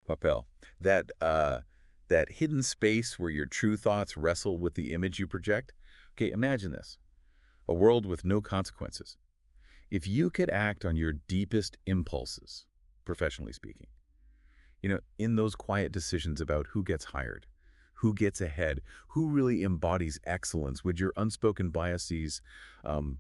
Popelle. That, that hidden space where your true thoughts wrestle with the image you project. Okay, imagine this. A world with no consequences. If you could act on your deepest impulses, professionally speaking, in those quiet decisions about who gets hired, who gets ahead, who really embodies excellence, would your unspoken biases um,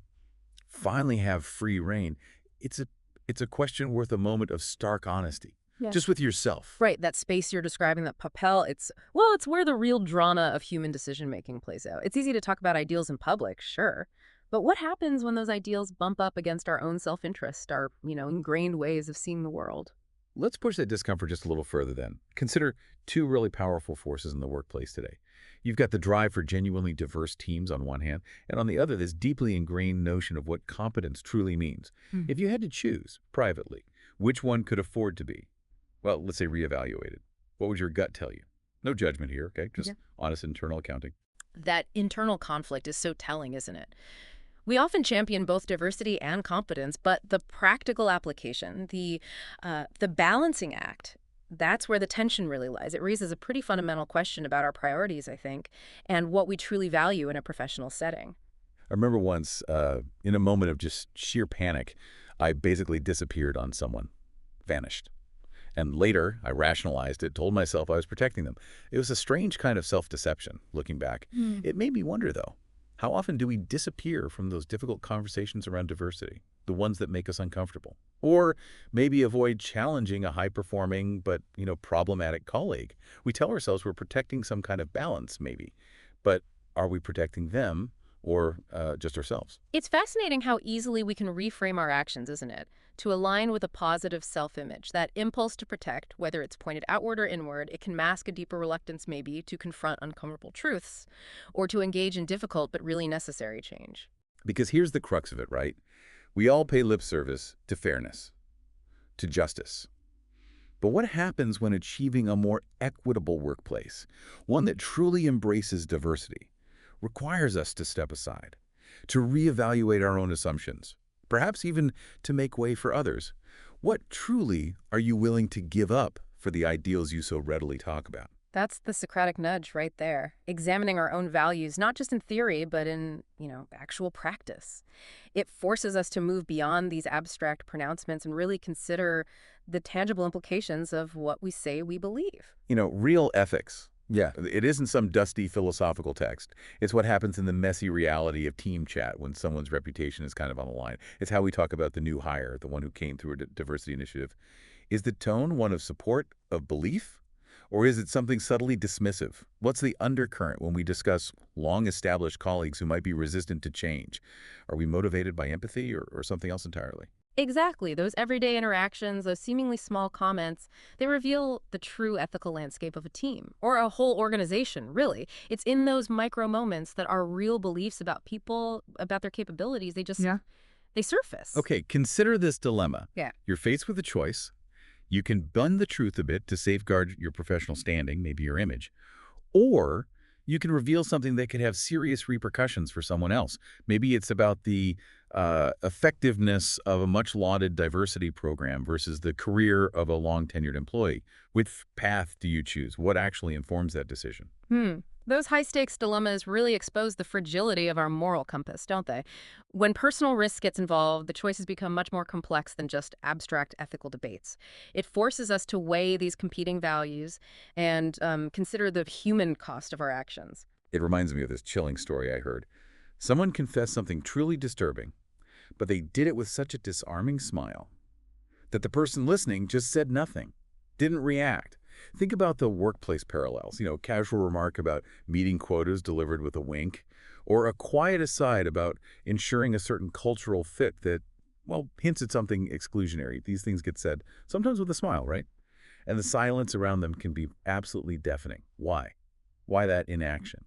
finally have free reign? It's a, it's a question worth a moment of stark honesty, Yeah. just with yourself. Right, that space you're describing, that Popelle, it's where the real drama of human decision-making plays out. It's easy to talk about ideals in public, sure. But what happens when those ideals bump up against our own self-interest, our, ingrained ways of seeing the world? Let's push that discomfort just a little further then. Consider two really powerful forces in the workplace today. You've got the drive for genuinely diverse teams on one hand, and on the other, this deeply ingrained notion of what competence truly means. Hmm. If you had to choose, privately, which one could afford to be, well, let's say reevaluated, what would your gut tell you? No judgment here, okay? Just Yeah. honest internal accounting. That internal conflict is so telling, isn't it? We often champion both diversity and competence, but the practical application, the balancing act, that's where the tension really lies. It raises a pretty fundamental question about our priorities, I think, and what we truly value in a professional setting. I remember once, in a moment of just sheer panic, I basically disappeared on someone, vanished. And later, I rationalized it, told myself I was protecting them. It was a strange kind of self-deception, looking back. Hmm. It made me wonder, though, how often do we disappear from those difficult conversations around diversity, the ones that make us uncomfortable? Or maybe avoid challenging a high-performing but, problematic colleague. We tell ourselves we're protecting some kind of balance, maybe. But are we protecting them or just ourselves? It's fascinating how easily we can reframe our actions, isn't it? To align with a positive self-image. That impulse to protect, whether it's pointed outward or inward, it can mask a deeper reluctance maybe to confront uncomfortable truths or to engage in difficult but really necessary change. Because here's the crux of it, right? We all pay lip service to fairness, to justice. But what happens when achieving a more equitable workplace, one that truly embraces diversity, requires us to step aside, to reevaluate our own assumptions, perhaps even to make way for others? What truly are you willing to give up for the ideals you so readily talk about? That's the Socratic nudge right there. Examining our own values, not just in theory, but in, actual practice. It forces us to move beyond these abstract pronouncements and really consider the tangible implications of what we say we believe. Real ethics. Yeah, it isn't some dusty philosophical text. It's what happens in the messy reality of team chat when someone's reputation is kind of on the line. It's how we talk about the new hire, the one who came through a diversity initiative. Is the tone one of support, of belief? Or is it something subtly dismissive? What's the undercurrent when we discuss long-established colleagues who might be resistant to change? Are we motivated by empathy or something else entirely? Exactly. Those everyday interactions, those seemingly small comments, they reveal the true ethical landscape of a team or a whole organization, really. It's in those micro moments that our real beliefs about people, about their capabilities, Yeah. they surface. Okay, consider this dilemma. Yeah. You're faced with a choice. You can bend the truth a bit to safeguard your professional standing, maybe your image, or you can reveal something that could have serious repercussions for someone else. Maybe it's about the effectiveness of a much lauded diversity program versus the career of a long-tenured employee. Which path do you choose? What actually informs that decision? Those high-stakes dilemmas really expose the fragility of our moral compass, don't they? When personal risk gets involved, the choices become much more complex than just abstract ethical debates. It forces us to weigh these competing values and consider the human cost of our actions. It reminds me of this chilling story I heard. Someone confessed something truly disturbing, but they did it with such a disarming smile that the person listening just said nothing, didn't react. Think about the workplace parallels, casual remark about meeting quotas delivered with a wink, or a quiet aside about ensuring a certain cultural fit that, well, hints at something exclusionary. These things get said, sometimes with a smile, right? And the silence around them can be absolutely deafening. Why? Why that inaction?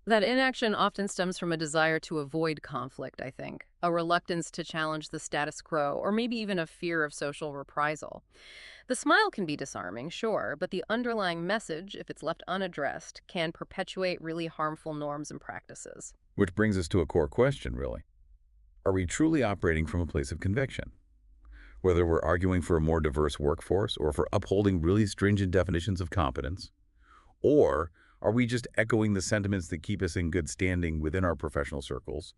That inaction often stems from a desire to avoid conflict, I think, a reluctance to challenge the status quo, or maybe even a fear of social reprisal. The smile can be disarming, sure, but the underlying message, if it's left unaddressed, can perpetuate really harmful norms and practices. Which brings us to a core question, really. Are we truly operating from a place of conviction? Whether we're arguing for a more diverse workforce or for upholding really stringent definitions of competence, or are we just echoing the sentiments that keep us in good standing within our professional circles,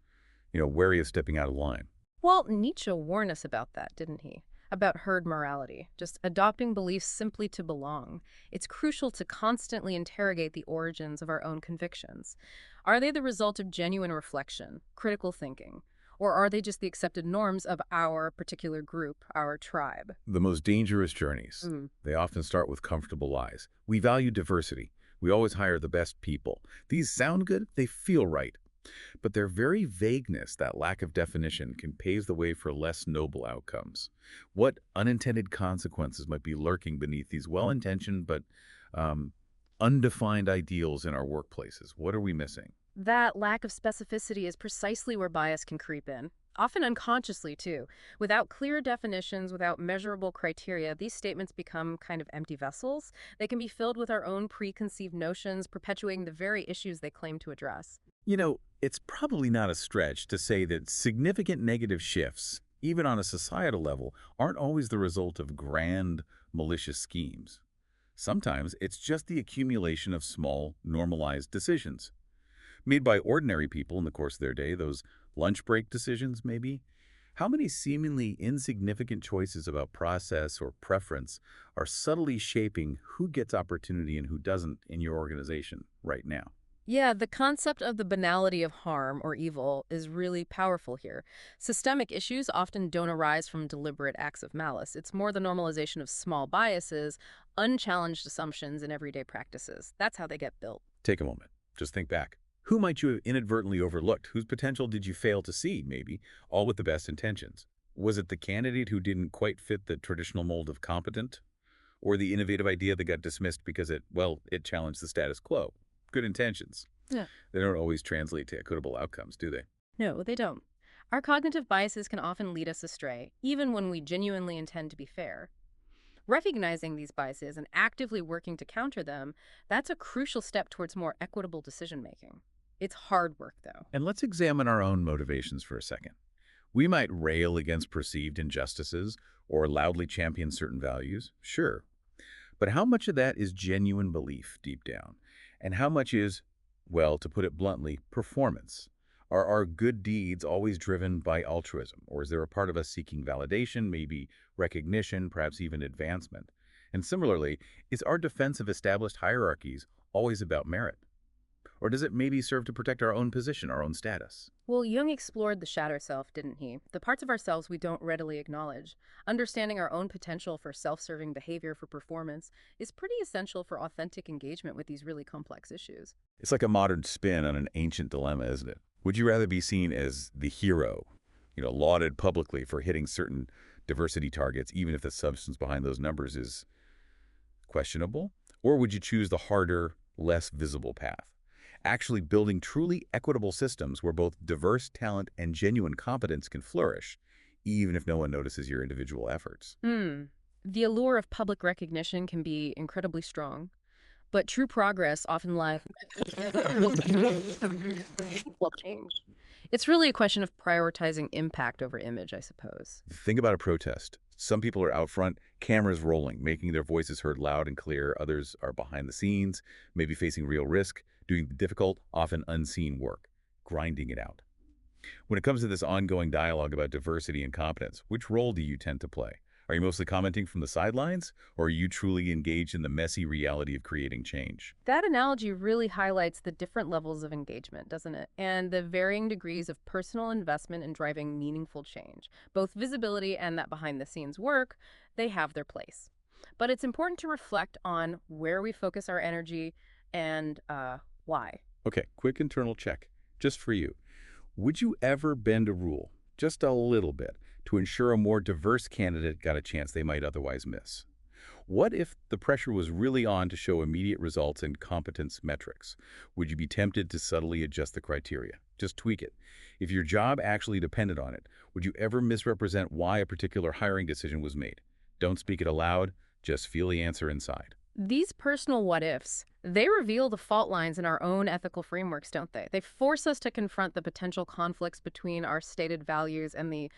wary of stepping out of line? Well, Nietzsche warned us about that, didn't he? About herd morality, just adopting beliefs simply to belong. It's crucial to constantly interrogate the origins of our own convictions. Are they the result of genuine reflection, critical thinking, or are they just the accepted norms of our particular group, our tribe? The most dangerous journeys. Mm. They often start with comfortable lies. We value diversity. We always hire the best people. These sound good, they feel right. But their very vagueness, that lack of definition, can pave the way for less noble outcomes. What unintended consequences might be lurking beneath these well-intentioned but um, undefined ideals in our workplaces? What are we missing? That lack of specificity is precisely where bias can creep in, often unconsciously, too. Without clear definitions, without measurable criteria, these statements become kind of empty vessels. They can be filled with our own preconceived notions, perpetuating the very issues they claim to address. It's probably not a stretch to say that significant negative shifts, even on a societal level, aren't always the result of grand, malicious schemes. Sometimes it's just the accumulation of small, normalized decisions made by ordinary people in the course of their day, those lunch break decisions maybe. How many seemingly insignificant choices about process or preference are subtly shaping who gets opportunity and who doesn't in your organization right now? Yeah, the concept of the banality of harm or evil is really powerful here. Systemic issues often don't arise from deliberate acts of malice. It's more the normalization of small biases, unchallenged assumptions in everyday practices. That's how they get built. Take a moment. Just think back. Who might you have inadvertently overlooked? Whose potential did you fail to see, maybe, all with the best intentions? Was it the candidate who didn't quite fit the traditional mold of competent? Or the innovative idea that got dismissed because it challenged the status quo? Good intentions. Yeah. They don't always translate to equitable outcomes, do they? No, they don't. Our cognitive biases can often lead us astray, even when we genuinely intend to be fair. Recognizing these biases and actively working to counter them, that's a crucial step towards more equitable decision-making. It's hard work, though. And let's examine our own motivations for a second. We might rail against perceived injustices or loudly champion certain values, sure. But how much of that is genuine belief deep down? And how much is, well, to put it bluntly, performance? Are our good deeds always driven by altruism? Or is there a part of us seeking validation, maybe recognition, perhaps even advancement? And similarly, is our defense of established hierarchies always about merit? Or does it maybe serve to protect our own position, our own status? Well, Jung explored the shadow self, didn't he? The parts of ourselves we don't readily acknowledge. Understanding our own potential for self-serving behavior for performance is pretty essential for authentic engagement with these really complex issues. It's like a modern spin on an ancient dilemma, isn't it? Would you rather be seen as the hero, lauded publicly for hitting certain diversity targets, even if the substance behind those numbers is questionable? Or would you choose the harder, less visible path? Actually building truly equitable systems where both diverse talent and genuine competence can flourish, even if no one notices your individual efforts. The allure of public recognition can be incredibly strong, but true progress often lies. It's really a question of prioritizing impact over image, I suppose. Think about a protest. Some people are out front, cameras rolling, making their voices heard loud and clear. Others are behind the scenes, maybe facing real risk, doing the difficult, often unseen work, grinding it out. When it comes to this ongoing dialogue about diversity and competence, which role do you tend to play? Are you mostly commenting from the sidelines, or are you truly engaged in the messy reality of creating change? That analogy really highlights the different levels of engagement, doesn't it? And the varying degrees of personal investment in driving meaningful change. Both visibility and that behind-the-scenes work, they have their place. But it's important to reflect on where we focus our energy and why. Okay, quick internal check, just for you. Would you ever bend a rule, just a little bit, to ensure a more diverse candidate got a chance they might otherwise miss? What if the pressure was really on to show immediate results and competence metrics? Would you be tempted to subtly adjust the criteria? Just tweak it. If your job actually depended on it, would you ever misrepresent why a particular hiring decision was made? Don't speak it aloud, just feel the answer inside. These personal what-ifs, they reveal the fault lines in our own ethical frameworks, don't they? They force us to confront the potential conflicts between our stated values and the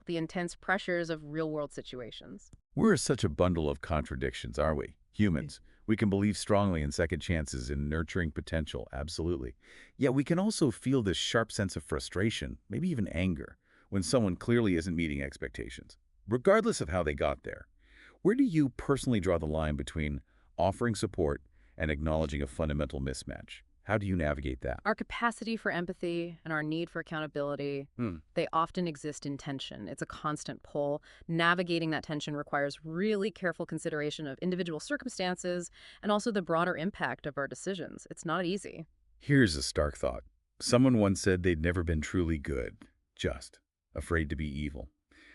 intense pressures of real-world situations. We're such a bundle of contradictions, aren't we? Humans. We can believe strongly in second chances and nurturing potential, absolutely. Yet we can also feel this sharp sense of frustration, maybe even anger, when someone clearly isn't meeting expectations, regardless of how they got there. Where do you personally draw the line between offering support and acknowledging a fundamental mismatch? How do you navigate that? Our capacity for empathy and our need for accountability, Hmm. they often exist in tension. It's a constant pull. Navigating that tension requires really careful consideration of individual circumstances and also the broader impact of our decisions. It's not easy. Here's a stark thought. Someone once said they'd never been truly good, just afraid to be evil.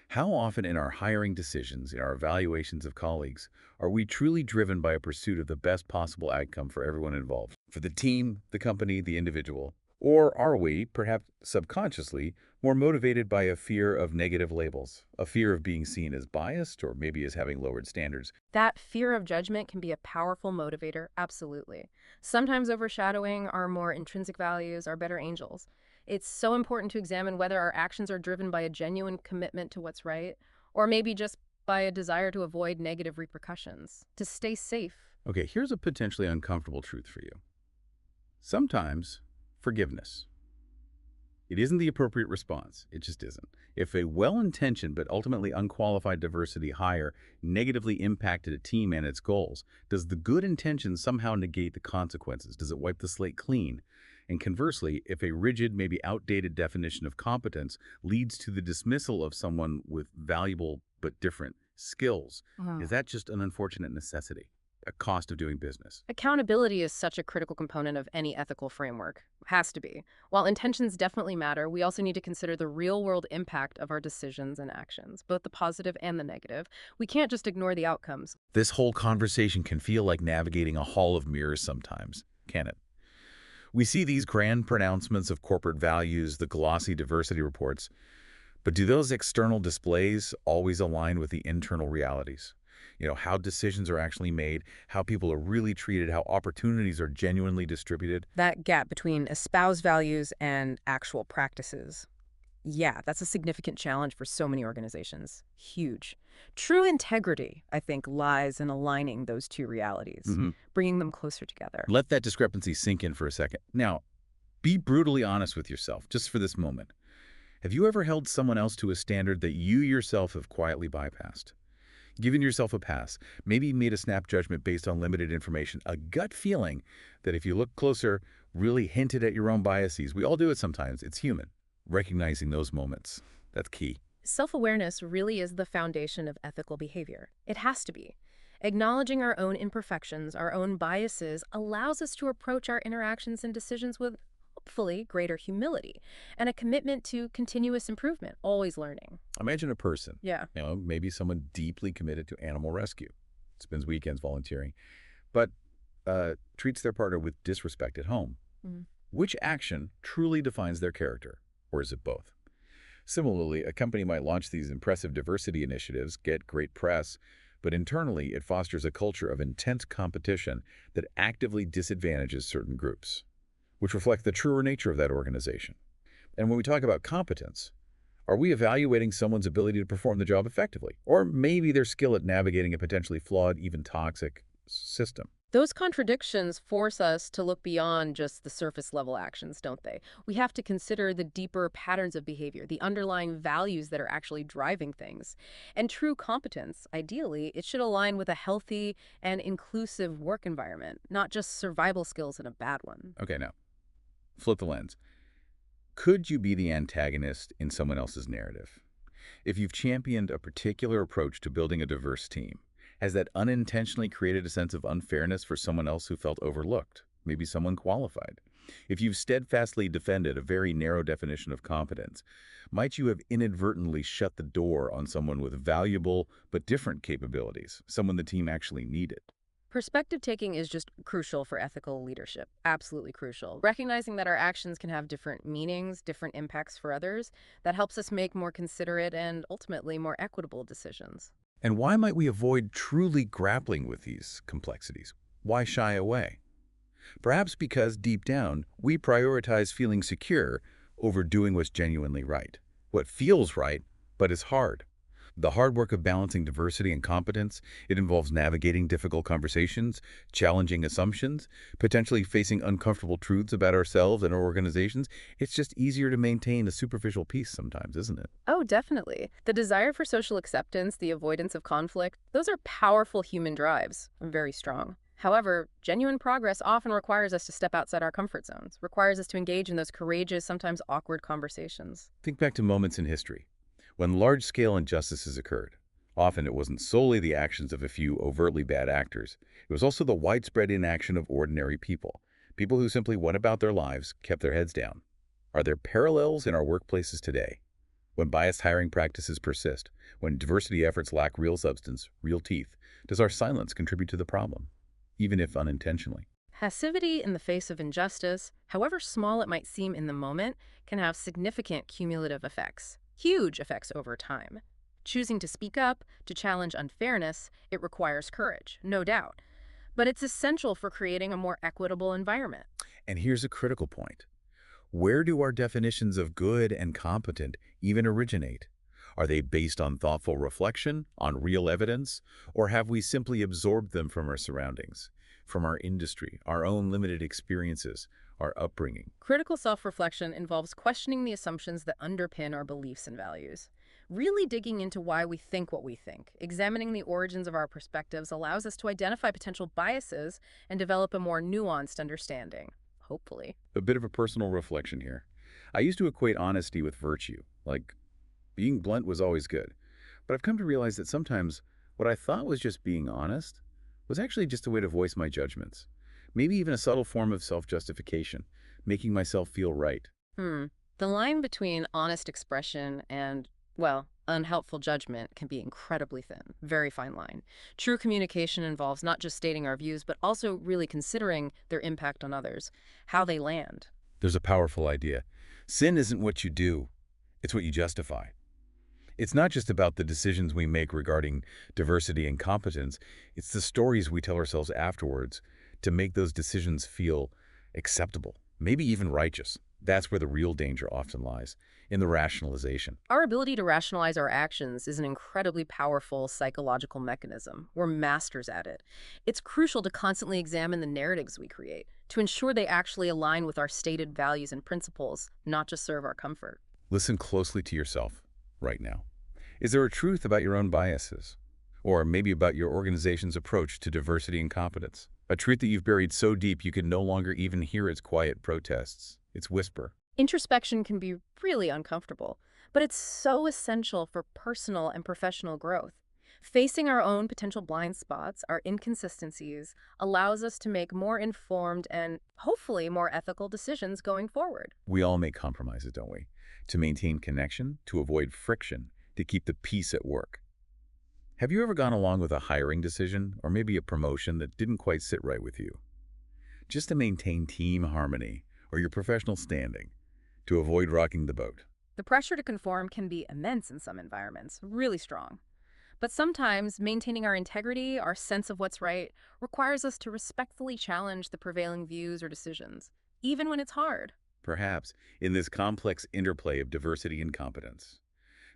How often in our hiring decisions, in our evaluations of colleagues, are we truly driven by a pursuit of the best possible outcome for everyone involved? For the team, the company, the individual? Or are we, perhaps subconsciously, more motivated by a fear of negative labels, a fear of being seen as biased or maybe as having lowered standards? That fear of judgment can be a powerful motivator, absolutely. Sometimes overshadowing our more intrinsic values, our better angels. It's so important to examine whether our actions are driven by a genuine commitment to what's right, or maybe just by a desire to avoid negative repercussions, to stay safe. Okay, here's a potentially uncomfortable truth for you. Sometimes, forgiveness. It isn't the appropriate response. It just isn't. If a well-intentioned but ultimately unqualified diversity hire negatively impacted a team and its goals, does the good intention somehow negate the consequences? Does it wipe the slate clean? And conversely, if a rigid, maybe outdated definition of competence leads to the dismissal of someone with valuable but different skills, is that just an unfortunate necessity, a cost of doing business? Accountability is such a critical component of any ethical framework. Has to be. While intentions definitely matter, we also need to consider the real-world impact of our decisions and actions, both the positive and the negative. We can't just ignore the outcomes. This whole conversation can feel like navigating a hall of mirrors sometimes, can it? We see these grand pronouncements of corporate values, the glossy diversity reports, but do those external displays always align with the internal realities? How decisions are actually made, how people are really treated, how opportunities are genuinely distributed. That gap between espoused values and actual practices. Yeah, that's a significant challenge for so many organizations. Huge. True integrity, I think, lies in aligning those two realities, Mhm. bringing them closer together. Let that discrepancy sink in for a second. Now, be brutally honest with yourself, just for this moment. Have you ever held someone else to a standard that you yourself have quietly bypassed? Given yourself a pass, maybe made a snap judgment based on limited information, a gut feeling that if you look closer, really hinted at your own biases. We all do it sometimes. It's human. Recognizing those moments, that's key. Self-awareness really is the foundation of ethical behavior. It has to be. Acknowledging our own imperfections, our own biases, allows us to approach our interactions and decisions with hopefully greater humility and a commitment to continuous improvement, always learning. Imagine a person, Yeah. maybe someone deeply committed to animal rescue, spends weekends volunteering, but treats their partner with disrespect at home. Mm. Which action truly defines their character, or is it both? Similarly, a company might launch these impressive diversity initiatives, get great press, but internally it fosters a culture of intense competition that actively disadvantages certain groups, which reflect the truer nature of that organization. And when we talk about competence, are we evaluating someone's ability to perform the job effectively? Or maybe their skill at navigating a potentially flawed, even toxic system? Those contradictions force us to look beyond just the surface level actions, don't they? We have to consider the deeper patterns of behavior, the underlying values that are actually driving things. And true competence, ideally, it should align with a healthy and inclusive work environment, not just survival skills in a bad one. Okay, now, flip the lens. Could you be the antagonist in someone else's narrative? If you've championed a particular approach to building a diverse team, has that unintentionally created a sense of unfairness for someone else who felt overlooked, maybe someone qualified? If you've steadfastly defended a very narrow definition of competence, might you have inadvertently shut the door on someone with valuable but different capabilities, someone the team actually needed? Perspective taking is just crucial for ethical leadership. Absolutely crucial. Recognizing that our actions can have different meanings, different impacts for others, that helps us make more considerate and ultimately more equitable decisions. And why might we avoid truly grappling with these complexities? Why shy away? Perhaps because deep down, we prioritize feeling secure over doing what's genuinely right. What feels right, but is hard. The hard work of balancing diversity and competence, it involves navigating difficult conversations, challenging assumptions, potentially facing uncomfortable truths about ourselves and our organizations. It's just easier to maintain a superficial peace sometimes, isn't it? Oh, definitely. The desire for social acceptance, the avoidance of conflict, those are powerful human drives, very strong. However, genuine progress often requires us to step outside our comfort zones, requires us to engage in those courageous, sometimes awkward conversations. Think back to moments in history when large-scale injustices occurred. Often it wasn't solely the actions of a few overtly bad actors. It was also the widespread inaction of ordinary people, people who simply went about their lives, kept their heads down. Are there parallels in our workplaces today? When biased hiring practices persist, when diversity efforts lack real substance, real teeth, does our silence contribute to the problem, even if unintentionally? Passivity in the face of injustice, however small it might seem in the moment, can have significant cumulative effects, huge effects over time. Choosing to speak up, to challenge unfairness, it requires courage, no doubt. But it's essential for creating a more equitable environment. And here's a critical point. Where do our definitions of good and competent even originate? Are they based on thoughtful reflection, on real evidence, or have we simply absorbed them from our surroundings, from our industry, our own limited experiences, our upbringing? Critical self-reflection involves questioning the assumptions that underpin our beliefs and values. Really digging into why we think what we think, examining the origins of our perspectives allows us to identify potential biases and develop a more nuanced understanding, hopefully. A bit of a personal reflection here. I used to equate honesty with virtue, like being blunt was always good. But I've come to realize that sometimes what I thought was just being honest was actually just a way to voice my judgments. Maybe even a subtle form of self-justification, making myself feel right. The line between honest expression and, well, unhelpful judgment can be incredibly thin, very fine line. True communication involves not just stating our views, but also really considering their impact on others, how they land. There's a powerful idea. Sin isn't what you do, it's what you justify. It's not just about the decisions we make regarding diversity and competence, it's the stories we tell ourselves afterwards to make those decisions feel acceptable, maybe even righteous. That's where the real danger often lies, in the rationalization. Our ability to rationalize our actions is an incredibly powerful psychological mechanism. We're masters at it. It's crucial to constantly examine the narratives we create, to ensure they actually align with our stated values and principles, not just serve our comfort. Listen closely to yourself right now. Is there a truth about your own biases? Or maybe about your organization's approach to diversity and competence? A truth that you've buried so deep you can no longer even hear its quiet protests, its whisper. Introspection can be really uncomfortable, but it's so essential for personal and professional growth. Facing our own potential blind spots, our inconsistencies, allows us to make more informed and hopefully more ethical decisions going forward. We all make compromises, don't we? To maintain connection, to avoid friction, to keep the peace at work. Have you ever gone along with a hiring decision or maybe a promotion that didn't quite sit right with you? Just to maintain team harmony or your professional standing, to avoid rocking the boat. The pressure to conform can be immense in some environments, really strong. But sometimes maintaining our integrity, our sense of what's right, requires us to respectfully challenge the prevailing views or decisions, even when it's hard. Perhaps in this complex interplay of diversity and competence.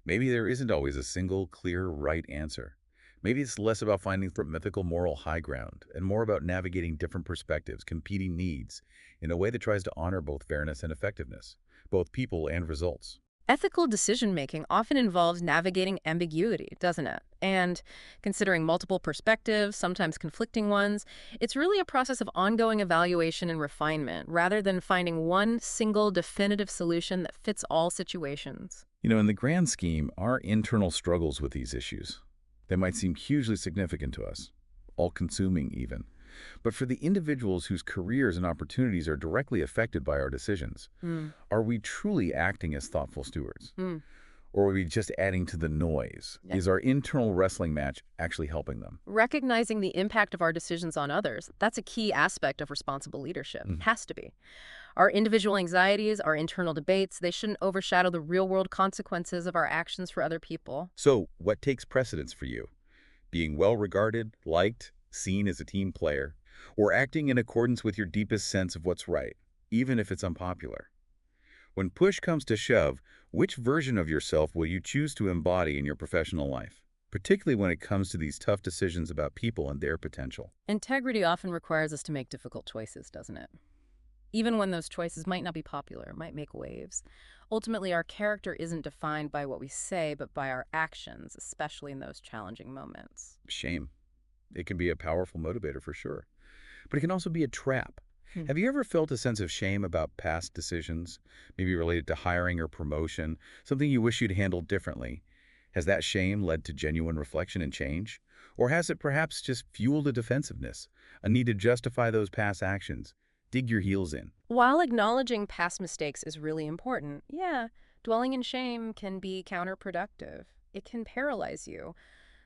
Maybe there isn't always a single, clear, right answer. Maybe it's less about finding the mythical moral high ground and more about navigating different perspectives, competing needs, in a way that tries to honor both fairness and effectiveness, both people and results. Ethical decision-making often involves navigating ambiguity, doesn't it? And considering multiple perspectives, sometimes conflicting ones, it's really a process of ongoing evaluation and refinement, rather than finding one single definitive solution that fits all situations. You know, in the grand scheme, our internal struggles with these issues, they might seem hugely significant to us, all-consuming even. But for the individuals whose careers and opportunities are directly affected by our decisions, are we truly acting as thoughtful stewards? Or are we just adding to the noise? Yeah. Is our internal wrestling match actually helping them? Recognizing the impact of our decisions on others, that's a key aspect of responsible leadership. Has to be. Our individual anxieties, our internal debates, they shouldn't overshadow the real-world consequences of our actions for other people. So, what takes precedence for you? being well-regarded, liked, seen as a team player, or acting in accordance with your deepest sense of what's right, even if it's unpopular. When push comes to shove, which version of yourself will you choose to embody in your professional life, particularly when it comes to these tough decisions about people and their potential? Integrity often requires us to make difficult choices, doesn't it? Even when those choices might not be popular, might make waves. Ultimately, our character isn't defined by what we say, but by our actions, especially in those challenging moments. Shame. It can be a powerful motivator for sure, but it can also be a trap. Hmm. Have you ever felt a sense of shame about past decisions, maybe related to hiring or promotion, something you wish you'd handled differently? Has that shame led to genuine reflection and change? Or has it perhaps just fueled a defensiveness, a need to justify those past actions? Dig your heels in. While acknowledging past mistakes is really important, yeah, dwelling in shame can be counterproductive. It can paralyze you.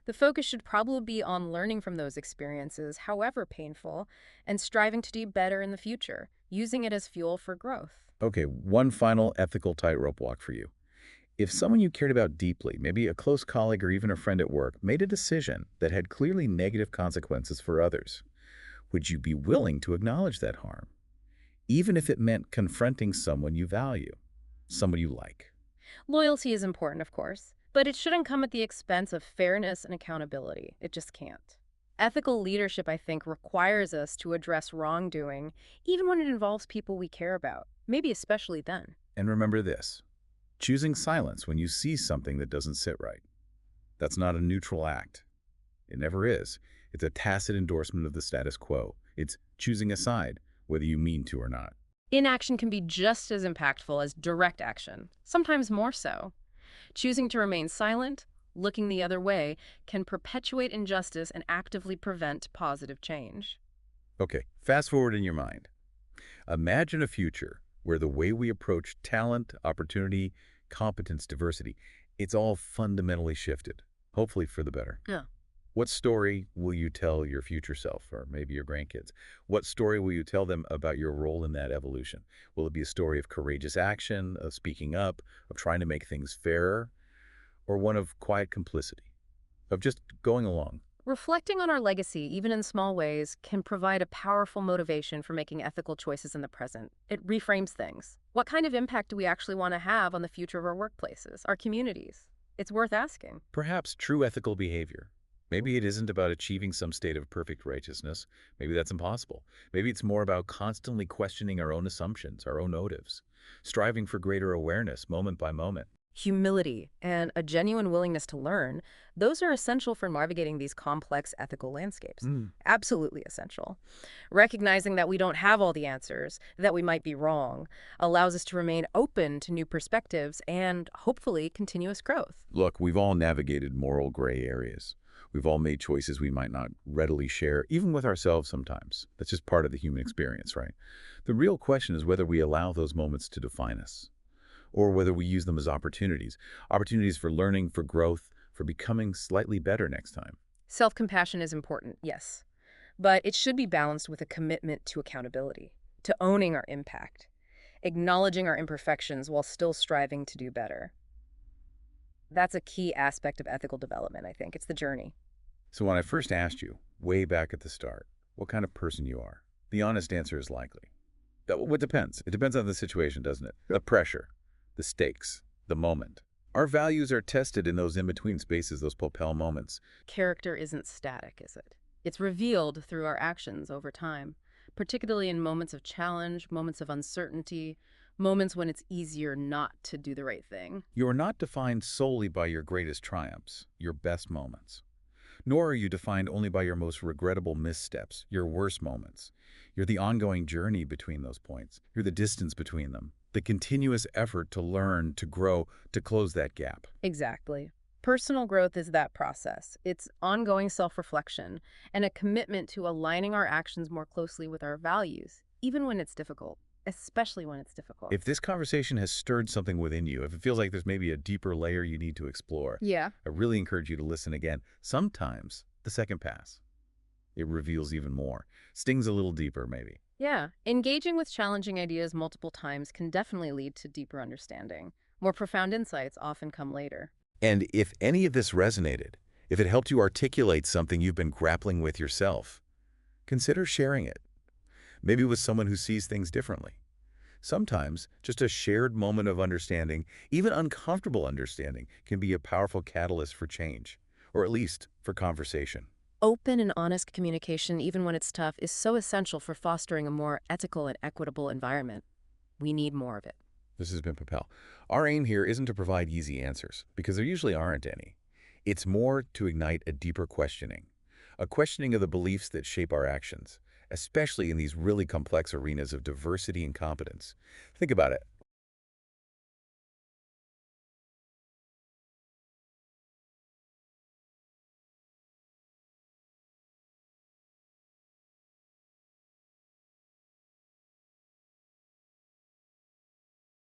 The focus should probably be on learning from those experiences, however painful, and striving to do better in the future, using it as fuel for growth. Okay, one final ethical tightrope walk for you. If someone you cared about deeply, maybe a close colleague or even a friend at work, made a decision that had clearly negative consequences for others, would you be willing to acknowledge that harm, even if it meant confronting someone you value, someone you like? Loyalty is important, of course, but it shouldn't come at the expense of fairness and accountability. It just can't. Ethical leadership, I think, requires us to address wrongdoing, even when it involves people we care about, maybe especially then. And remember this, choosing silence when you see something that doesn't sit right. That's not a neutral act. It never is. It's a tacit endorsement of the status quo. It's choosing a side, whether you mean to or not. Inaction can be just as impactful as direct action, sometimes more so. Choosing to remain silent, looking the other way, can perpetuate injustice and actively prevent positive change. Okay, fast forward in your mind. Imagine a future where the way we approach talent, opportunity, competence, diversity, it's all fundamentally shifted, hopefully for the better. Yeah. What story will you tell your future self, or maybe your grandkids? What story will you tell them about your role in that evolution? Will it be a story of courageous action, of speaking up, of trying to make things fairer, or one of quiet complicity, of just going along? Reflecting on our legacy, even in small ways, can provide a powerful motivation for making ethical choices in the present. It reframes things. What kind of impact do we actually want to have on the future of our workplaces, our communities? It's worth asking. Perhaps true ethical behavior. Maybe it isn't about achieving some state of perfect righteousness. Maybe that's impossible. Maybe it's more about constantly questioning our own assumptions, our own motives, striving for greater awareness moment by moment. Humility and a genuine willingness to learn, those are essential for navigating these complex ethical landscapes. Mm. Absolutely essential. Recognizing that we don't have all the answers, that we might be wrong, allows us to remain open to new perspectives and, hopefully, continuous growth. Look, we've all navigated moral gray areas. We've all made choices we might not readily share, even with ourselves sometimes. That's just part of the human experience, right? The real question is whether we allow those moments to define us, or whether we use them as opportunities. Opportunities for learning, for growth, for becoming slightly better next time. Self-compassion is important, yes, but it should be balanced with a commitment to accountability, to owning our impact, acknowledging our imperfections while still striving to do better. That's a key aspect of ethical development, I think. It's the journey. So when I first asked you, way back at the start, what kind of person you are, the honest answer is likely. What depends? It depends on the situation, doesn't it? The pressure, the stakes, the moment. Our values are tested in those in-between spaces, those Popelle moments. Character isn't static, is it? It's revealed through our actions over time, particularly in moments of challenge, moments of uncertainty, moments when it's easier not to do the right thing. You are not defined solely by your greatest triumphs, your best moments. Nor are you defined only by your most regrettable missteps, your worst moments. You're the ongoing journey between those points. You're the distance between them, the continuous effort to learn, to grow, to close that gap. Exactly. Personal growth is that process. It's ongoing self-reflection and a commitment to aligning our actions more closely with our values, even when it's difficult, especially when it's difficult. If this conversation has stirred something within you, if it feels like there's maybe a deeper layer you need to explore, Yeah. I really encourage you to listen again. Sometimes the second pass, it reveals even more. Stings a little deeper, maybe. Yeah. Engaging with challenging ideas multiple times can definitely lead to deeper understanding. More profound insights often come later. And if any of this resonated, If it helped you articulate something you've been grappling with yourself, consider sharing it, maybe with someone who sees things differently. Sometimes, just a shared moment of understanding, even uncomfortable understanding, can be a powerful catalyst for change, or at least for conversation. Open and honest communication, even when it's tough, is so essential for fostering a more ethical and equitable environment. We need more of it. This has been Popelle. Our aim here isn't to provide easy answers, because there usually aren't any. It's more to ignite a questioning of the beliefs that shape our actions, especially in these really complex arenas of diversity and competence. Think about it.